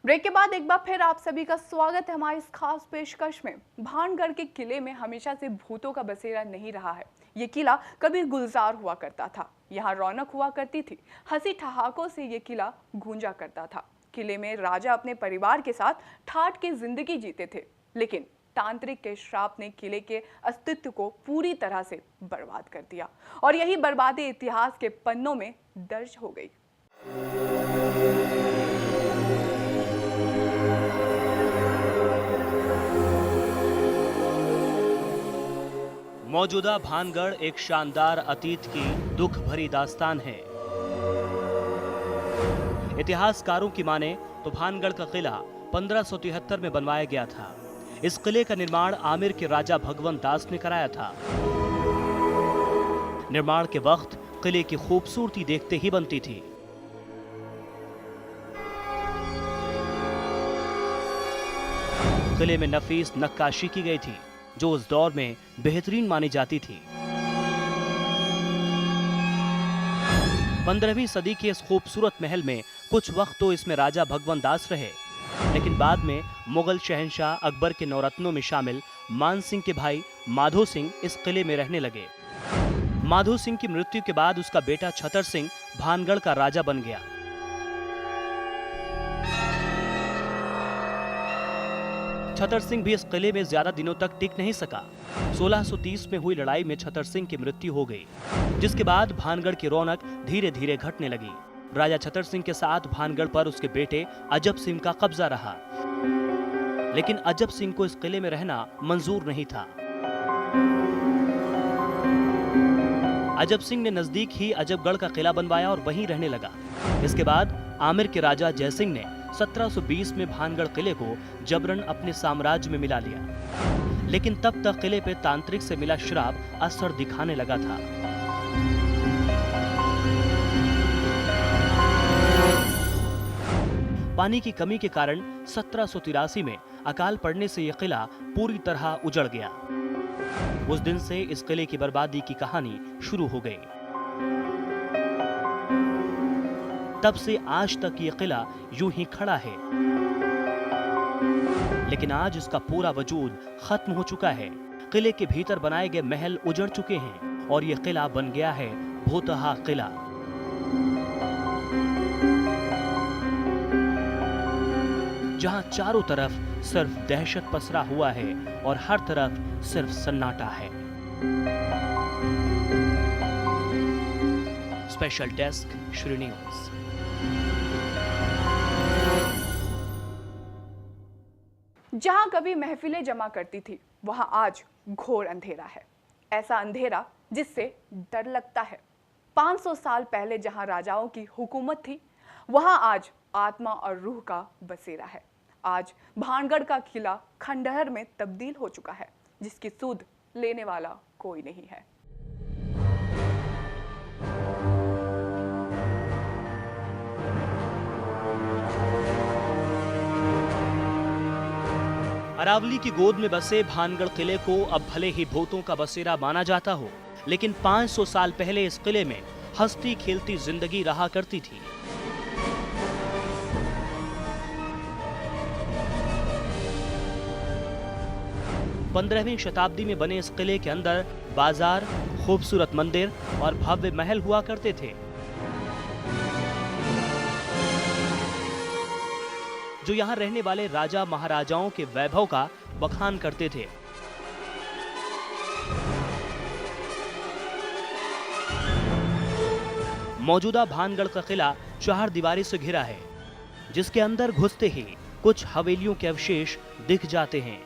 Break के बाद एक बार फिर आप सभी का स्वागत है हमारी इस खास पेशकश में। भानगढ़ के किले में हमेशा से भूतों का बसेरा नहीं रहा है। ये किला कभी गुलजार हुआ करता था, यहाँ रौनक हुआ करती थी, हंसी ठहाकों से ये किला गूंजा करता था। किले में राजा अपने परिवार के साथ ठाठ की जिंदगी जीते थे, लेकिन तांत्रिक के श्राप ने किले के अस्तित्व को पूरी तरह से बर्बाद कर दिया और यही बर्बादी इतिहास के पन्नों में दर्ज हो गई। मौजूदा भानगढ़ एक शानदार अतीत की दुख भरी दास्तान है। इतिहासकारों की माने तो भानगढ़ का किला 1573 में बनवाया गया था। इस किले का निर्माण आमिर के राजा भगवंत दास ने कराया था। निर्माण के वक्त किले की खूबसूरती देखते ही बनती थी। किले में नफीस नक्काशी की गई थी जो उस दौर में बेहतरीन मानी जाती थी। 15वीं सदी के इस खूबसूरत महल में कुछ वक्त तो इसमें राजा भगवंत दास रहे, लेकिन बाद में मुगल शहंशाह अकबर के नौरत्नों में शामिल मान सिंह के भाई माधो सिंह इस किले में रहने लगे। माधो सिंह की मृत्यु के बाद उसका बेटा छतर सिंह भानगढ़ का राजा बन गया। छतर सिंह भी इस किले में ज्यादा दिनों तक टिक नहीं सका। 1630 में हुई लड़ाई में छतर सिंह की मृत्यु हो गई, जिसके बाद भानगढ़ की रौनक धीरे धीरे घटने लगी। राजा छतर सिंह के साथ भानगढ़ पर उसके बेटे अजब सिंह का कब्जा रहा, लेकिन अजब सिंह को इस किले में रहना मंजूर नहीं था। अजब सिंह ने नजदीक ही अजबगढ़ का किला बनवाया और वहीं रहने लगा। इसके बाद आमिर के राजा जयसिंह ने 1720 में भानगढ़ किले को जबरन अपने साम्राज्य में मिला लिया, लेकिन तब तक किले पे तांत्रिक से मिला श्राप असर दिखाने लगा था। पानी की कमी के कारण 1783 में अकाल पड़ने से यह किला पूरी तरह उजड़ गया। उस दिन से इस किले की बर्बादी की कहानी शुरू हो गई। तब से आज तक ये किला यूं ही खड़ा है, लेकिन आज इसका पूरा वजूद खत्म हो चुका है। किले के भीतर बनाए गए महल उजड़ चुके हैं और ये किला बन गया है भूतहा किला। जहां चारों तरफ सिर्फ दहशत पसरा हुआ है और हर तरफ सिर्फ सन्नाटा है। Special desk Shri news. जहां कभी महफिलें जमा करती थी, वहां आज घोर अंधेरा है। ऐसा अंधेरा जिससे डर लगता है। 500 साल पहले जहां राजाओं की हुकूमत थी, वहां आज आत्मा और रूह का बसेरा है। आज भानगढ़ का किला खंडहर में तब्दील हो चुका है, जिसकी सूद लेने वाला कोई नहीं है। अरावली की गोद में बसे भानगढ़ किले को अब भले ही भूतों का बसेरा माना जाता हो, लेकिन 500 साल पहले इस किले में हंसती खेलती जिंदगी रहा करती थी। पंद्रहवीं शताब्दी में बने इस किले के अंदर बाजार, खूबसूरत मंदिर और भव्य महल हुआ करते थे, जो यहाँ रहने वाले राजा महाराजाओं के वैभव का बखान करते थे। मौजूदा भानगढ़ का किला 4 दीवारी से घिरा है, जिसके अंदर घुसते ही कुछ हवेलियों के अवशेष दिख जाते हैं।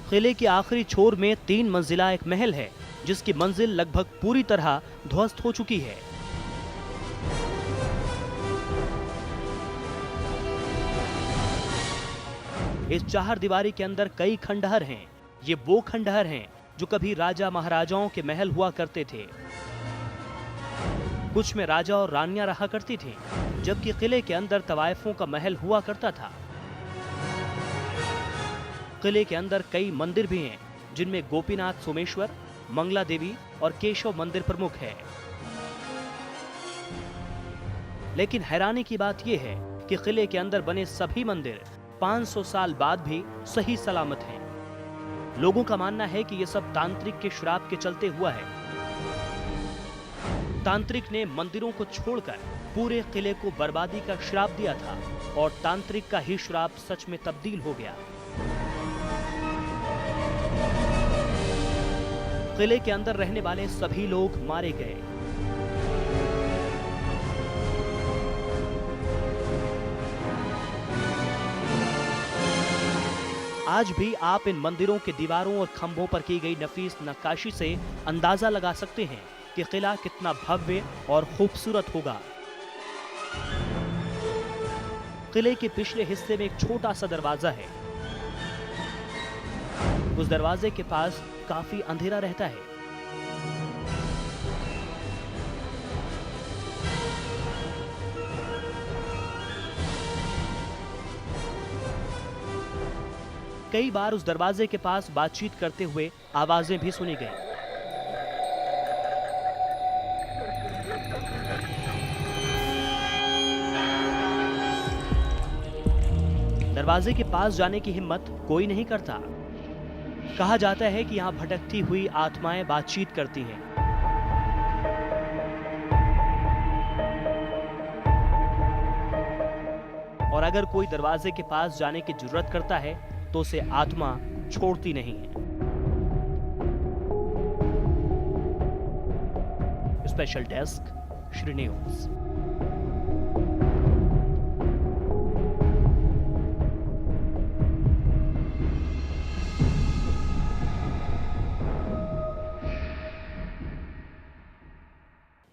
किले के आखिरी छोर में 3 मंजिला एक महल है, जिसकी मंजिल लगभग पूरी तरह ध्वस्त हो चुकी है। इस 4 दीवारी के अंदर कई खंडहर हैं। ये वो खंडहर हैं जो कभी राजा महाराजाओं के महल हुआ करते थे। कुछ में राजा और रानियां रहा करती थी, जबकि किले के अंदर तवायफों का महल हुआ करता था। किले के अंदर कई मंदिर भी हैं, जिनमें गोपीनाथ सोमेश्वर, मंगला देवी और केशव मंदिर प्रमुख है। लेकिन हैरानी की बात यह है कि किले के अंदर बने सभी मंदिर 500 साल बाद भी सही सलामत हैं। लोगों का मानना है कि यह सब तांत्रिक के श्राप के चलते हुआ है। तांत्रिक ने मंदिरों को छोड़कर पूरे किले को बर्बादी का श्राप दिया था और तांत्रिक का ही श्राप सच में तब्दील हो गया। किले के अंदर रहने वाले सभी लोग मारे गए। आज भी आप इन मंदिरों के दीवारों और खंभों पर की गई नफीस नक्काशी से अंदाजा लगा सकते हैं कि किला कितना भव्य और खूबसूरत होगा। किले के पिछले हिस्से में एक छोटा सा दरवाजा है। उस दरवाजे के पास काफी अंधेरा रहता है। कई बार उस दरवाजे के पास बातचीत करते हुए आवाजें भी सुनी गईं। दरवाजे के पास जाने की हिम्मत कोई नहीं करता। कहा जाता है कि यहां भटकती हुई आत्माएं बातचीत करती हैं। और अगर कोई दरवाजे के पास जाने की जुर्रत करता है तो उसे आत्मा छोड़ती नहीं है। Special desk, Shri news.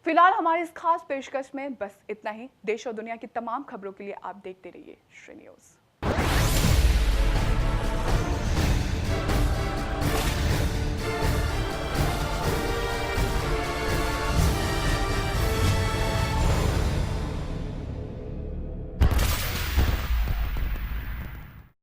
फिलहाल हमारी इस खास पेशकश में बस इतना ही। देश और दुनिया की तमाम खबरों के लिए आप देखते रहिए श्री न्यूज।